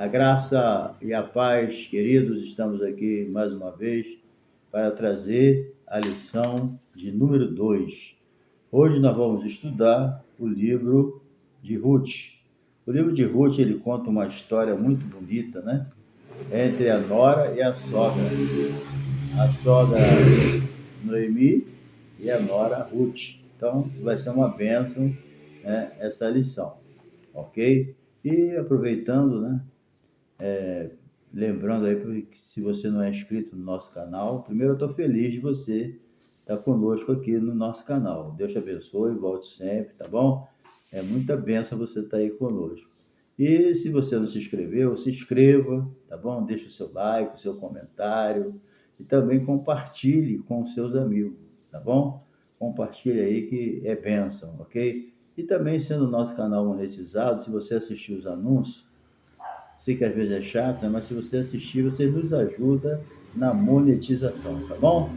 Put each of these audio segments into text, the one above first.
A graça e a paz, queridos, estamos aqui mais uma vez para trazer a lição de número 2. Hoje nós vamos estudar o livro de Ruth. O livro de Ruth, ele conta uma história muito bonita, né? Entre a nora e a sogra. A sogra Noemi e a nora Ruth. Então, vai ser uma bênção, né, essa lição, ok? E aproveitando, né, lembrando aí que se você não é inscrito no nosso canal, primeiro eu estou feliz de você estar conosco aqui no nosso canal. Deus te abençoe, volte sempre, tá bom? É muita bênção você estar aí conosco. E se você não se inscreveu, se inscreva, tá bom? Deixe o seu like, o seu comentário e também compartilhe com os seus amigos, tá bom? Compartilhe aí que é bênção, ok? E também sendo o nosso canal monetizado, se você assistir os anúncios, sei que às vezes é chato, né? Mas se você assistir, você nos ajuda na monetização, tá bom?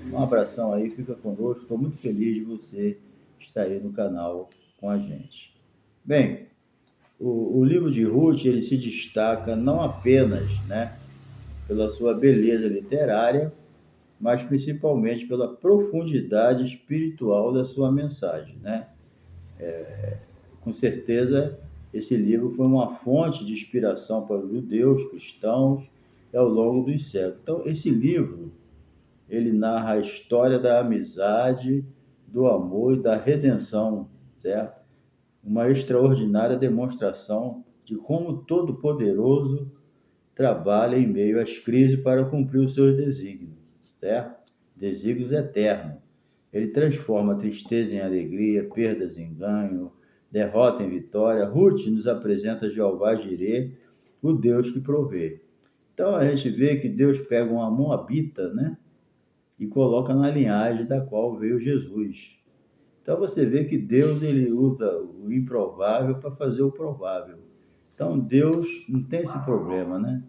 Um abração aí, fica conosco. Estou muito feliz de você estar aí no canal com a gente. Bem, o livro de Ruth, ele se destaca não apenas, né, pela sua beleza literária, mas principalmente pela profundidade espiritual da sua mensagem, né? Com certeza, esse livro foi uma fonte de inspiração para os judeus, cristãos, ao longo dos séculos. Então, esse livro, ele narra a história da amizade, do amor e da redenção, certo? Uma extraordinária demonstração de como o Todo-Poderoso trabalha em meio às crises para cumprir os seus desígnios, certo? Desígnios eternos. Ele transforma a tristeza em alegria, perdas em ganho, derrota em vitória. Ruth nos apresenta Jeová Jirê, o Deus que provê. Então a gente vê que Deus pega uma moabita, né, e coloca na linhagem da qual veio Jesus. Então você vê que Deus, ele usa o improvável para fazer o provável. Então Deus não tem esse problema, né?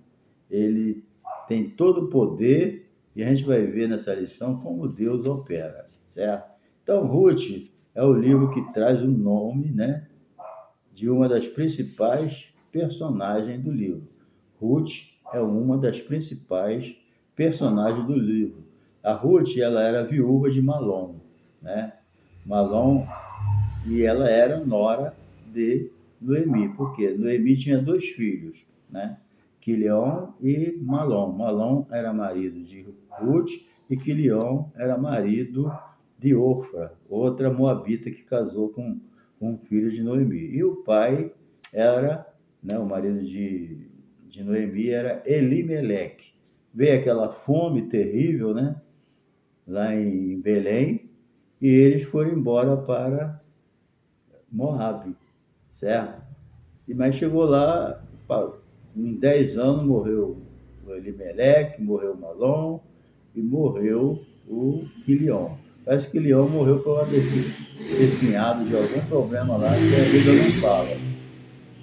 Ele tem todo o poder e a gente vai ver nessa lição como Deus opera, certo? Então, Ruth é o livro que traz o nome, né, de uma das principais personagens do livro. Ruth é uma das principais personagens do livro. A Ruth, ela era viúva de Malom, né? Malom, e ela era nora de Noemi, porque Noemi tinha 2 filhos, né? Quilion e Malom. Malom era marido de Ruth e Quilion era marido de Orfa, outra moabita que casou com um filho de Noemi. E o pai era, né, o marido de Noemi era Elimeleque. Veio aquela fome terrível, né, lá em Belém, e eles foram embora para Moabe, certo? Mas chegou lá, em 10 anos morreu o Elimeleque, morreu o Malom e morreu o Quilion. Parece que Quilion morreu por uma definhado de algum problema lá que a Bíblia não fala.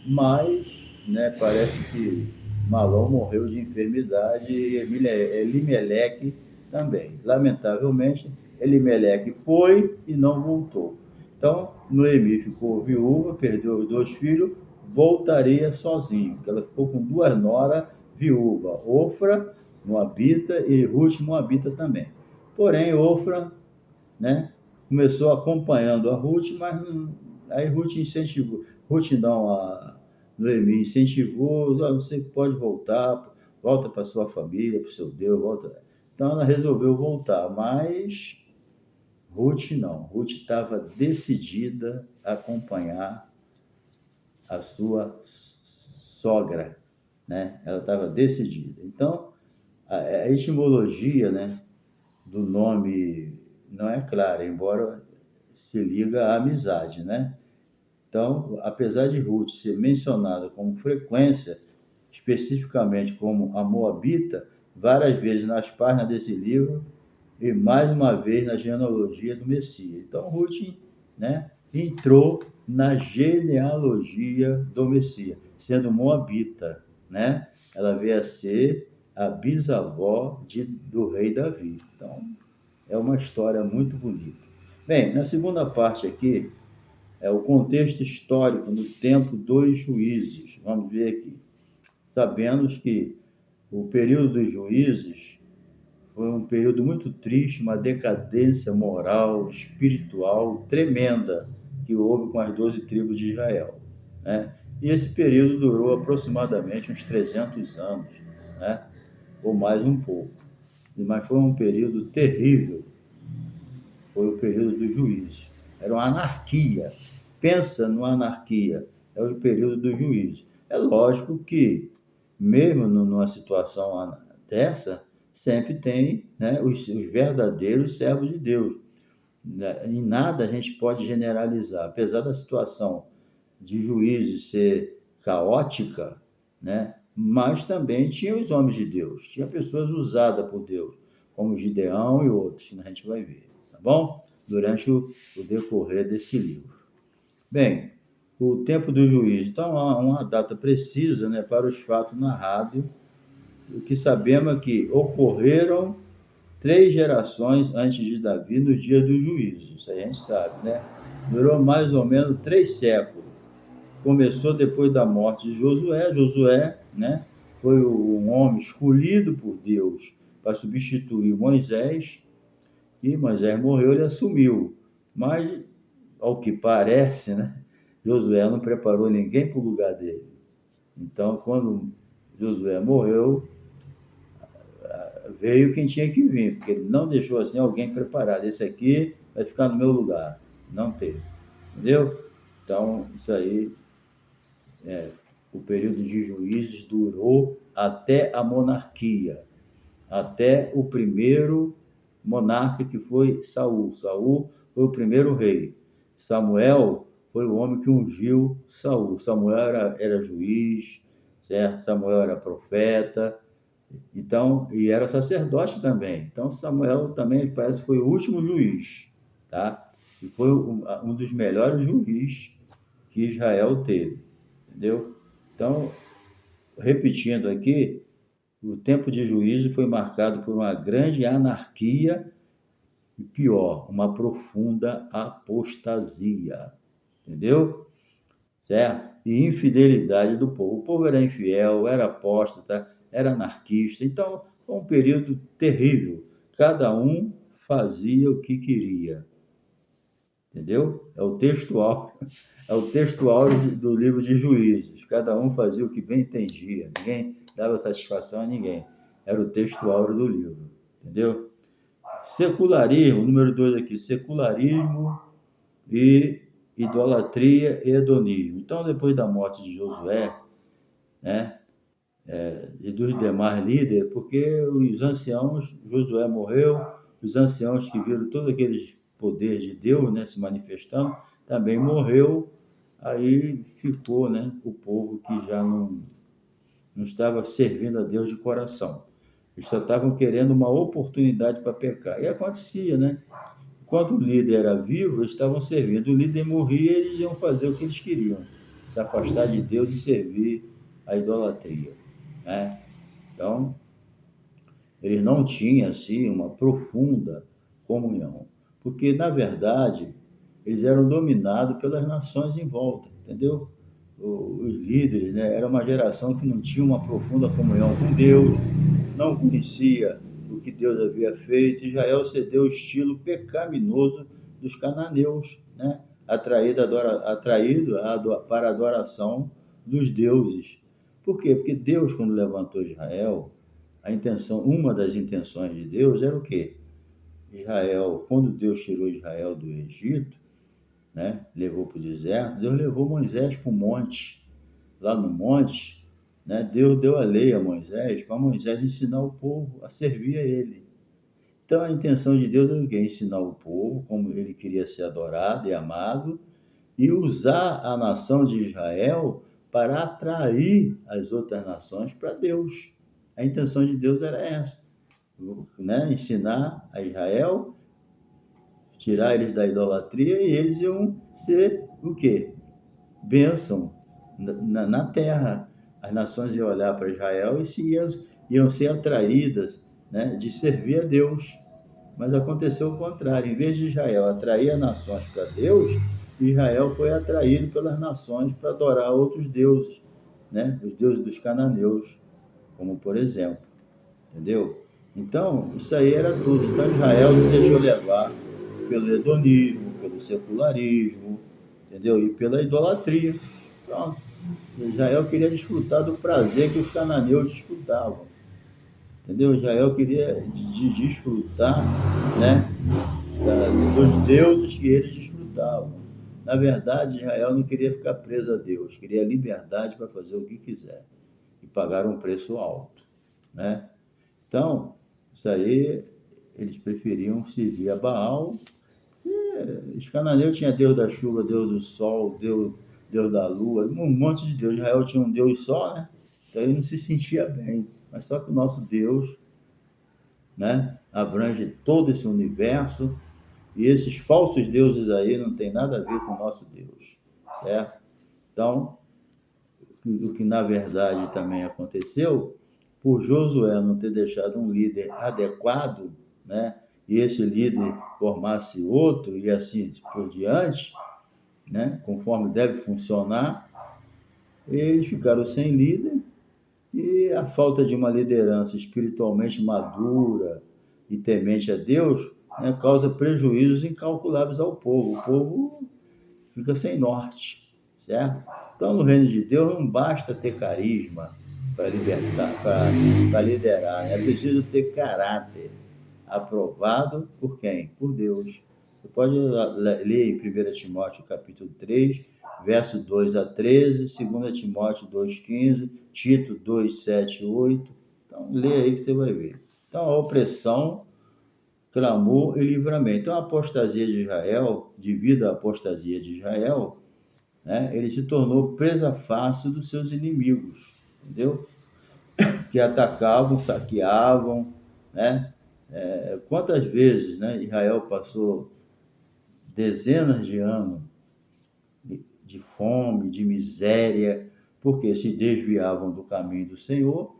Mas, né, parece que Malom morreu de enfermidade e Elimeleque também. Lamentavelmente, Elimeleque foi e não voltou. Então, Noemi ficou viúva, perdeu os 2 filhos, voltaria sozinho, porque ela ficou com 2 noras viúva, Ofra, Moabita, e Ruth, Moabita também. Porém, Ofra, né, começou acompanhando a Ruth, mas aí Ruth incentivou, Ruth não, a Noemi incentivou, você pode voltar, volta para sua família, para o seu Deus, volta. Então ela resolveu voltar, mas Ruth não. Ruth estava decidida a acompanhar a sua sogra, né? Ela estava decidida. Então a etimologia, né, do nome não é clara, embora se liga à amizade, né? Então, apesar de Ruth ser mencionada com frequência, especificamente como a Moabita, várias vezes nas páginas desse livro e mais uma vez na genealogia do Messias. Então, Ruth, né, entrou na genealogia do Messias, sendo Moabita, né? Ela veio a ser a bisavó do rei Davi. Então, é uma história muito bonita. Bem, na segunda parte aqui, é o contexto histórico no tempo dos juízes. Vamos ver aqui. sabemos que o período dos juízes foi um período muito triste, uma decadência moral, espiritual tremenda que houve com as 12 tribos de Israel, né? E esse período durou aproximadamente uns 300 anos, né? Ou mais um pouco. Mas foi um período terrível, foi o período dos juízes. Era uma anarquia. Pensa numa anarquia. É o período dos juízes. É lógico que, mesmo numa situação dessa, sempre tem, né, os verdadeiros servos de Deus. Em nada a gente pode generalizar. Apesar da situação de juízes ser caótica, né, mas também tinha os homens de Deus, tinha pessoas usadas por Deus, como Gideão e outros, que a gente vai ver, tá bom? Durante o decorrer desse livro. Bem, o tempo do juízo. Então, há uma data precisa, né, para os fatos narrados. O que sabemos é que ocorreram 3 gerações antes de Davi nos dias do juízo. Isso a gente sabe, né? Durou mais ou menos 3 séculos. Começou depois da morte de Josué. Josué, né, foi um homem escolhido por Deus para substituir Moisés. E Moisés morreu, ele assumiu. Mas, ao que parece, né, Josué não preparou ninguém para o lugar dele. Então, quando Josué morreu, veio quem tinha que vir, porque ele não deixou assim alguém preparado. Esse aqui vai ficar no meu lugar. Não teve. Entendeu? Então, isso aí, o período de juízes durou até a monarquia, até o primeiro monarca, que foi Saul. Saul foi o primeiro rei. Samuel foi o homem que ungiu Saul. Samuel era juiz, certo? Samuel era profeta, então, e era sacerdote também. Então, Samuel também parece que foi o último juiz, tá? E foi um dos melhores juízes que Israel teve, entendeu? Então, repetindo aqui, o tempo de juízo foi marcado por uma grande anarquia e, pior, uma profunda apostasia, entendeu? Certo? E infidelidade do povo. O povo era infiel, era apóstata, era anarquista. Então, foi um período terrível. Cada um fazia o que queria. Entendeu? É o textual do livro de Juízes. Cada um fazia o que bem entendia. Ninguém dava satisfação a ninguém. Era o textual do livro. Entendeu? Secularismo, número 2 aqui, secularismo e idolatria e hedonismo. Então, depois da morte de Josué, né, e dos demais líderes, porque os anciãos, Josué morreu, os anciãos que viram todos aqueles poderes de Deus, né, se manifestando, também morreu, aí ficou, né, o povo que já não estava servindo a Deus de coração. Eles só estavam querendo uma oportunidade para pecar. E acontecia, né? Quando o líder era vivo, eles estavam servindo. O líder morria, eles iam fazer o que eles queriam, se afastar de Deus e servir a idolatria, né? Então, eles não tinham, assim, uma profunda comunhão, porque, na verdade, eles eram dominados pelas nações em volta, entendeu? Os líderes, né, era uma geração que não tinha uma profunda comunhão com Deus, não conhecia o que Deus havia feito. Israel cedeu o estilo pecaminoso dos cananeus, né, atraído para a adoração dos deuses. Por quê? Porque Deus, quando levantou Israel, uma das intenções de Deus era o quê? Israel, quando Deus tirou Israel do Egito, né, levou para o deserto, Deus levou Moisés para o monte. Lá no monte, né, Deus deu a lei a Moisés, para Moisés ensinar o povo a servir a ele. Então, a intenção de Deus era o quê? Ensinar o povo como ele queria ser adorado e amado, e usar a nação de Israel para atrair as outras nações para Deus. A intenção de Deus era essa, né? Ensinar a Israel, tirar eles da idolatria, e eles iam ser o quê? Bênção na terra. As nações iam olhar para Israel e iam ser atraídas, né, de servir a Deus. Mas aconteceu o contrário. Em vez de Israel atrair as nações para Deus, Israel foi atraído pelas nações para adorar outros deuses. né? Os deuses dos cananeus, como por exemplo, entendeu? Então, isso aí era tudo. Então, Israel se deixou levar pelo hedonismo, pelo secularismo, entendeu? E pela idolatria. Pronto. Israel queria desfrutar do prazer que os cananeus desfrutavam, entendeu? Israel queria desfrutar, né, dos deuses que eles desfrutavam. Na verdade, Israel não queria ficar preso a Deus, queria liberdade para fazer o que quiser. E pagaram um preço alto, né? Então, isso aí, eles preferiam servir a Baal. Os cananeus tinham Deus da chuva, Deus do sol, Deus da lua, um monte de Deus. Israel tinha um Deus só, né? Então ele não se sentia bem. Mas só que o nosso Deus, né, abrange todo esse universo, e esses falsos deuses aí não tem nada a ver com o nosso Deus, certo? Então, o que na verdade também aconteceu, por Josué não ter deixado um líder adequado, né? E esse líder formasse outro e assim por diante, né? Conforme deve funcionar, eles ficaram sem líder e a falta de uma liderança espiritualmente madura e temente a Deus, né, causa prejuízos incalculáveis ao povo. O povo fica sem norte, certo? Então, no reino de Deus, não basta ter carisma para libertar, para liderar, né? É preciso ter caráter aprovado por quem? Por Deus. Você pode ler em 1 Timóteo capítulo 3, verso 2 a 13, 2 Timóteo 2,15, Tito 2, 7 e 8. Então, lê aí que você vai ver. Então, a opressão, clamor e livramento. Então, a apostasia de Israel, devido à apostasia de Israel, né, ele se tornou presa fácil dos seus inimigos, entendeu? Que atacavam, saqueavam, né? Quantas vezes, né, Israel passou dezenas de anos de fome, de miséria, porque se desviavam do caminho do Senhor,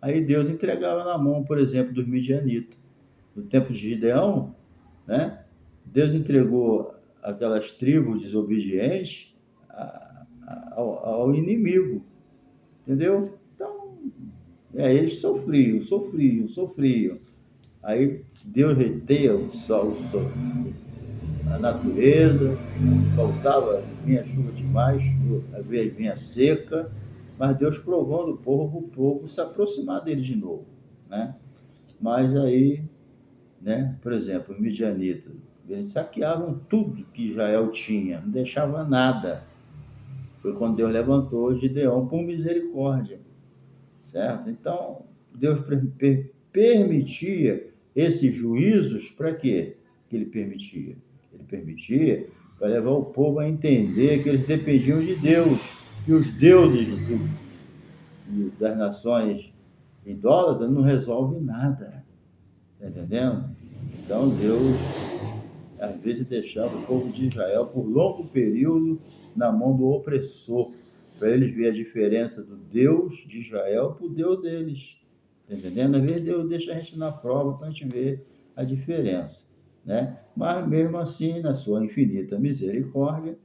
aí Deus entregava na mão, por exemplo, dos midianitas. No tempo de Gideão, né, Deus entregou aquelas tribos desobedientes ao inimigo, entendeu? Então, eles sofriam. Aí Deus reteia o sol, a natureza, vinha chuva demais, às vezes vinha seca, mas Deus provando o povo se aproximar dele de novo, né? Mas aí, né, por exemplo, os midianitas, eles saqueavam tudo que Israel tinha, não deixava nada. Foi quando Deus levantou Gideão por misericórdia, certo? Então, Deus permitia esses juízos para quê? Que ele permitia? Ele permitia para levar o povo a entender que eles dependiam de Deus, que os deuses das nações idólatras não resolvem nada, tá entendendo? Então, Deus às vezes deixava o povo de Israel por longo período na mão do opressor, para eles verem a diferença do Deus de Israel para o Deus deles. Está entendendo? Às vezes Deus deixa a gente na prova para a gente ver a diferença, né? Mas mesmo assim, na sua infinita misericórdia,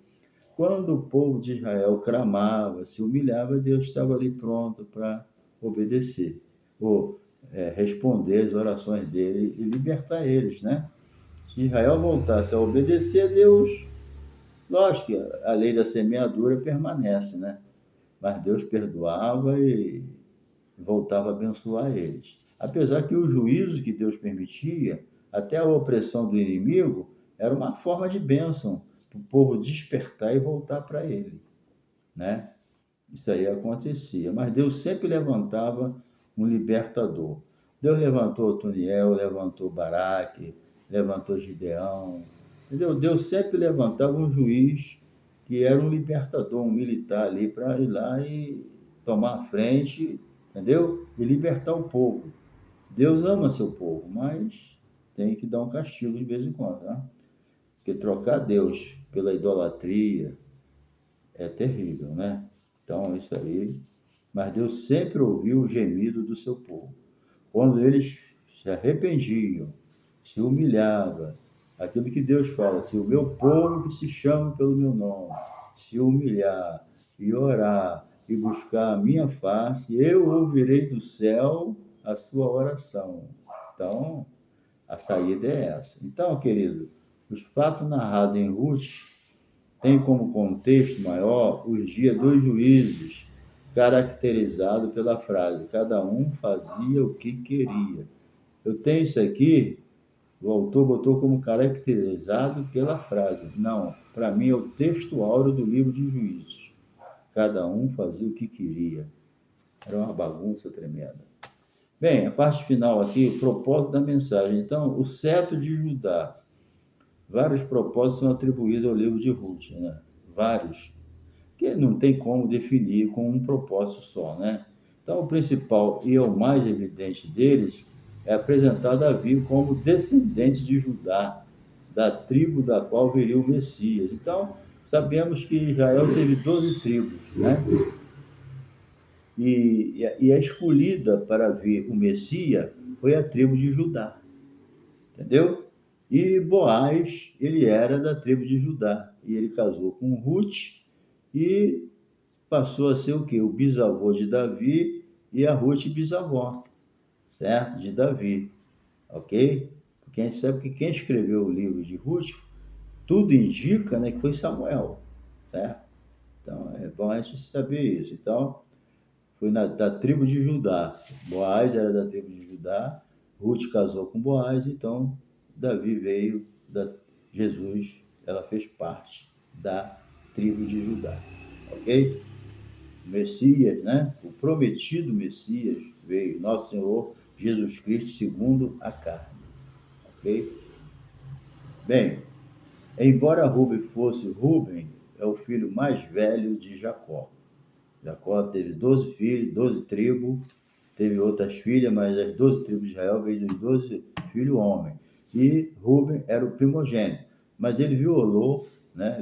quando o povo de Israel clamava, se humilhava, Deus estava ali pronto para obedecer, ou responder às orações dele e libertar eles, né? Se Israel voltasse a obedecer a Deus, lógico que a lei da semeadura permanece, né? Mas Deus perdoava e voltava a abençoar eles. Apesar que o juízo que Deus permitia, até a opressão do inimigo, era uma forma de bênção para o povo despertar e voltar para ele, né? Isso aí acontecia. Mas Deus sempre levantava um libertador. Deus levantou Otoniel, levantou Baraque, levantou Gideão. Entendeu? Deus sempre levantava um juiz que era um libertador, um militar ali para ir lá e tomar a frente, entendeu? E libertar o povo. Deus ama seu povo, mas tem que dar um castigo de vez em quando, né? Porque trocar Deus pela idolatria é terrível, né? Então, isso aí. Mas Deus sempre ouviu o gemido do seu povo. Quando eles se arrependiam, se humilhavam, aquilo que Deus fala, se o meu povo que se chama pelo meu nome, se humilhar e orar e buscar a minha face, eu ouvirei do céu a sua oração. Então, a saída é essa. Então, querido, os fatos narrados em Ruth têm como contexto maior os dias dos juízes, caracterizado pela frase: cada um fazia o que queria. Eu tenho isso aqui, o autor botou como caracterizado pela frase. Não, para mim é o texto áureo do livro de Juízes. Cada um fazia o que queria. Era uma bagunça tremenda. Bem, a parte final aqui, o propósito da mensagem. Então, o cetro de Judá. Vários propósitos são atribuídos ao livro de Ruth, né? Vários. Que não tem como definir com um propósito só, né? Então, o principal e o mais evidente deles é apresentar Davi como descendente de Judá, da tribo da qual viria o Messias. Então, sabemos que Israel teve 12 tribos, né? E a escolhida para ver o Messias foi a tribo de Judá, entendeu? E Boaz, ele era da tribo de Judá, e ele casou com Ruth e passou a ser o quê? O bisavô de Davi e a Ruth bisavó, certo? De Davi, ok? Porque a gente sabe que quem escreveu o livro de Ruth, tudo indica, né, que foi Samuel, certo? Então, é bom a gente saber isso. Então, foi da tribo de Judá. Boaz era da tribo de Judá, Ruth casou com Boaz, então Davi veio da Jesus, ela fez parte da tribo de Judá, ok? O Messias, né? O prometido Messias veio, nosso Senhor Jesus Cristo segundo a carne, ok? Bem, embora Rubem é o filho mais velho de Jacó. Jacó teve 12 filhos, 12 tribos, teve outras filhas, mas as 12 tribos de Israel veio dos 12 filhos homens. E Rubem era o primogênito, mas ele violou, né?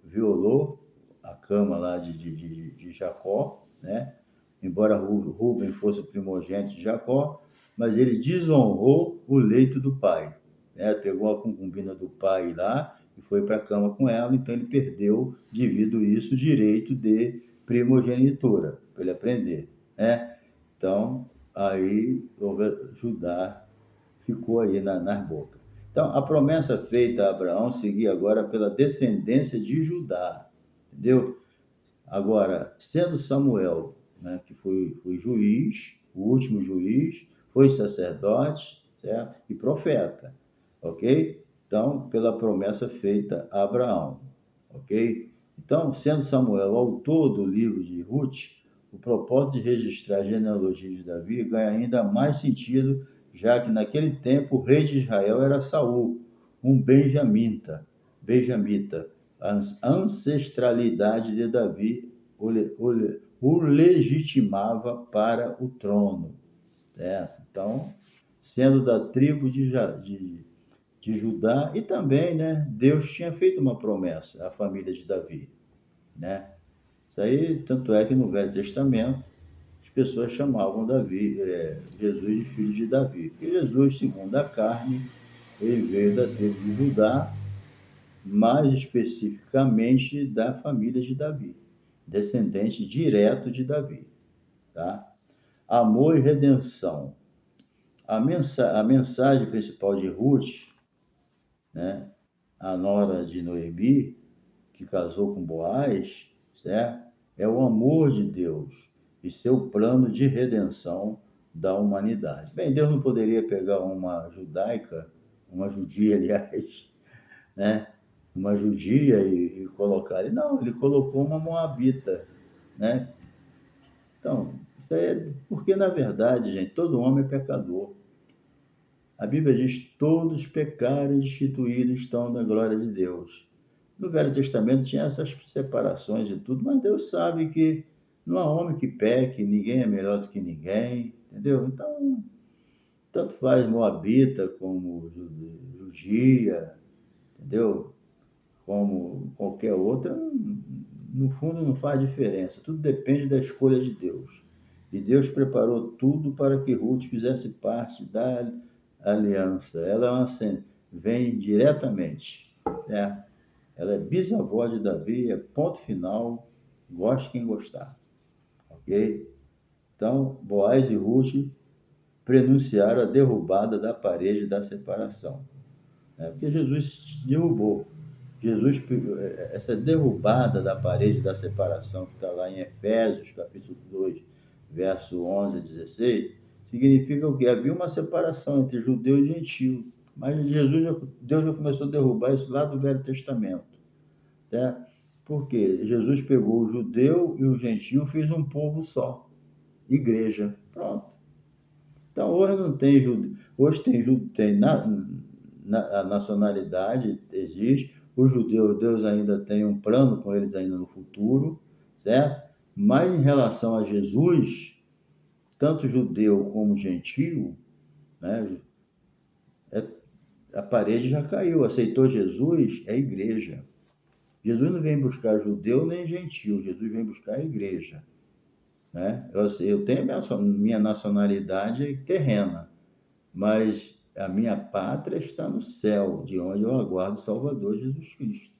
Violou a cama lá de Jacó, né? Embora Rubem fosse o primogênito de Jacó, mas ele desonrou o leito do pai, né? Pegou a concubina do pai lá e foi para a cama com ela, então ele perdeu, devido a isso, o direito de primogenitura, para ele aprender, né? Então, aí Judá ficou aí nas bocas. Então, a promessa feita a Abraão seguia agora pela descendência de Judá, entendeu? Agora, sendo Samuel, né, que foi juiz, o último juiz, foi sacerdote, certo? E profeta, ok? Então, pela promessa feita a Abraão, ok? Então, sendo Samuel autor do livro de Ruth, o propósito de registrar a genealogia de Davi ganha ainda mais sentido, já que naquele tempo o rei de Israel era Saul, um benjamita. A ancestralidade de Davi o legitimava para o trono, certo? Então, sendo da tribo de Judá, e também, né, Deus tinha feito uma promessa à família de Davi, né? Isso aí, tanto é que no Velho Testamento, as pessoas chamavam Jesus de filho de Davi. Porque Jesus, segundo a carne, ele veio da tribo de Judá, mais especificamente da família de Davi, descendente direto de Davi, tá? Amor e redenção. A mensagem principal de Ruth, né, a nora de Noemi, que casou com Boaz, certo? É o amor de Deus e seu plano de redenção da humanidade. Bem, Deus não poderia pegar uma judaica, uma judia, aliás, né? Uma judia e colocar ele. Não, ele colocou uma moabita, né? Então, isso aí é porque, na verdade, gente, todo homem é pecador. A Bíblia diz: todos pecaram e destituídos estão da glória de Deus. No Velho Testamento tinha essas separações e tudo, mas Deus sabe que não há homem que peque, ninguém é melhor do que ninguém, entendeu? Então, tanto faz moabita como judia, entendeu? Como qualquer outra, no fundo não faz diferença. Tudo depende da escolha de Deus. E Deus preparou tudo para que Ruth fizesse parte da aliança. Ela vem diretamente, né? Ela é bisavó de Davi, é ponto final, goste quem gostar. ok? Então, Boaz e Ruth prenunciaram a derrubada da parede da separação. Porque Jesus derrubou. Essa derrubada da parede da separação, que está lá em Efésios, capítulo 2, verso 11 a 16, significa o quê? Havia uma separação entre judeu e gentio. Mas Deus já começou a derrubar isso lá do Velho Testamento. Certo? Porque Jesus pegou o judeu e o gentio e fez um povo só. Igreja. Pronto. Então, hoje não tem judeu. Hoje tem a nacionalidade, existe. Os judeus, Deus ainda tem um plano com eles ainda no futuro, certo? Mas em relação a Jesus, tanto judeu como gentio, né, a parede já caiu. Aceitou Jesus, é igreja. Jesus não vem buscar judeu nem gentio, Jesus vem buscar a igreja. Né? Eu tenho minha nacionalidade terrena, mas a minha pátria está no céu, de onde eu aguardo o Salvador Jesus Cristo.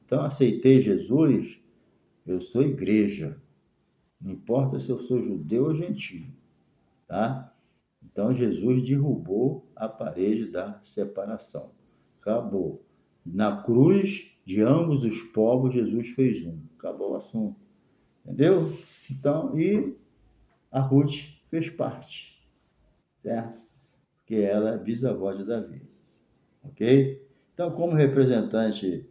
Então, aceitei Jesus, eu sou igreja. Não importa se eu sou judeu ou gentio, tá? Então, Jesus derrubou a parede da separação. Acabou. Na cruz de ambos os povos, Jesus fez um. Acabou o assunto. Entendeu? Então, e a Ruth fez parte, certo? Porque ela é bisavó de Davi. Ok? Então, como representante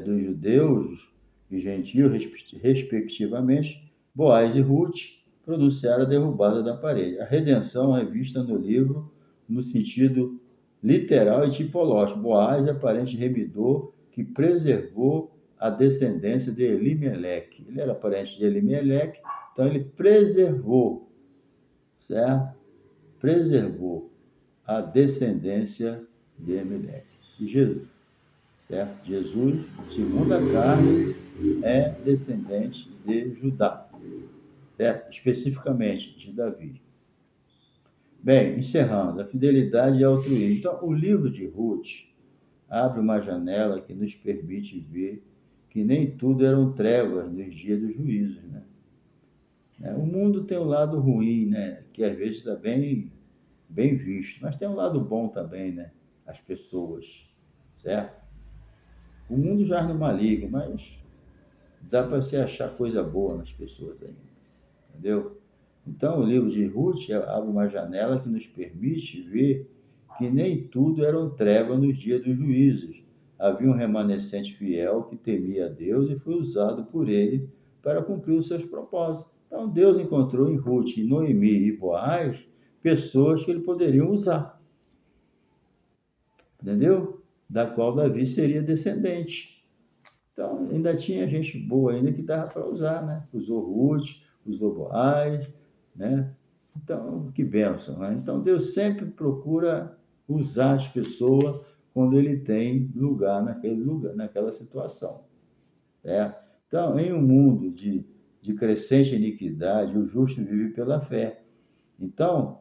dos judeus e gentios, respectivamente, Boaz e Ruth pronunciaram a derrubada da parede. A redenção é vista no livro no sentido literal e tipológico. Boaz é parente remidor que preservou a descendência de Elimeleque. Ele era parente de Elimeleque, então ele preservou, certo? Preservou a descendência de Elimeleque. E Jesus, certo? Jesus, segundo a carne, é descendente de Judá, certo? Especificamente de Davi. Bem, encerrando, a fidelidade e altruísmo. Então, o livro de Ruth abre uma janela que nos permite ver que nem tudo eram trevas nos dias dos juízos, né? O mundo tem um lado ruim, né? Que às vezes está bem visto, mas tem um lado bom também, né? As pessoas, certo? O mundo já não maligno, mas dá para se achar coisa boa nas pessoas ainda, entendeu? Então, o livro de Ruth abre uma janela que nos permite ver que nem tudo eram trevas nos dias dos juízes. Havia um remanescente fiel que temia a Deus e foi usado por ele para cumprir os seus propósitos. Então, Deus encontrou em Ruth, Noemi e Boaz pessoas que ele poderia usar, entendeu? Da qual Davi seria descendente. Então, ainda tinha gente boa ainda que dava para usar, né? Usou Ruth, usou Boaz, né? Então, que bênção, né? Então, Deus sempre procura usar as pessoas quando ele tem lugar, naquela situação, certo? Então, em um mundo de crescente iniquidade, o justo vive pela fé. Então,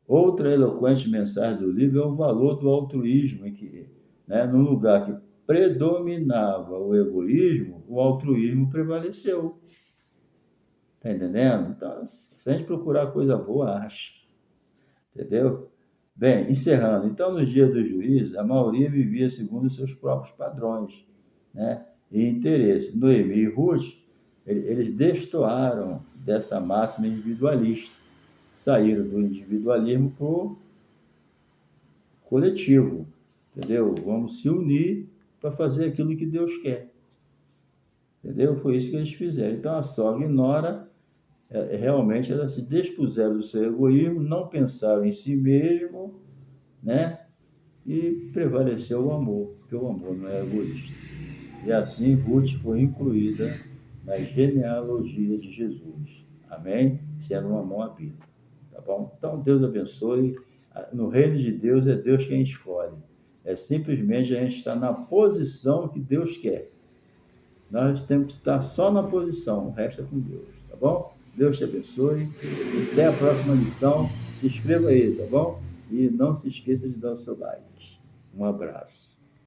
outra eloquente mensagem do livro é o valor do altruísmo, em que, né, num lugar que predominava o egoísmo, o altruísmo prevaleceu. Está entendendo? Então, se a gente procurar coisa boa, acha. Entendeu? Bem, encerrando. Então, nos dias dos juízes, a maioria vivia segundo os seus próprios padrões, né? E interesses. Noemi e Ruth, eles destoaram dessa máxima individualista. Saíram do individualismo para o coletivo, entendeu? Vamos se unir para fazer aquilo que Deus quer. Entendeu? Foi isso que eles fizeram. Então, a sogra e Nora, realmente, elas se despuseram do seu egoísmo, não pensaram em si mesmo, né? E prevaleceu o amor, porque o amor não é egoísta. E assim, Ruth foi incluída na genealogia de Jesus. Amém? Sendo uma Moabita. Tá bom? Então, Deus abençoe. No reino de Deus, é Deus quem escolhe. É simplesmente a gente estar na posição que Deus quer. Nós temos que estar só na posição, o resto é com Deus, tá bom? Deus te abençoe. Até a próxima lição. Se inscreva aí, tá bom? E não se esqueça de dar o seu like. Um abraço.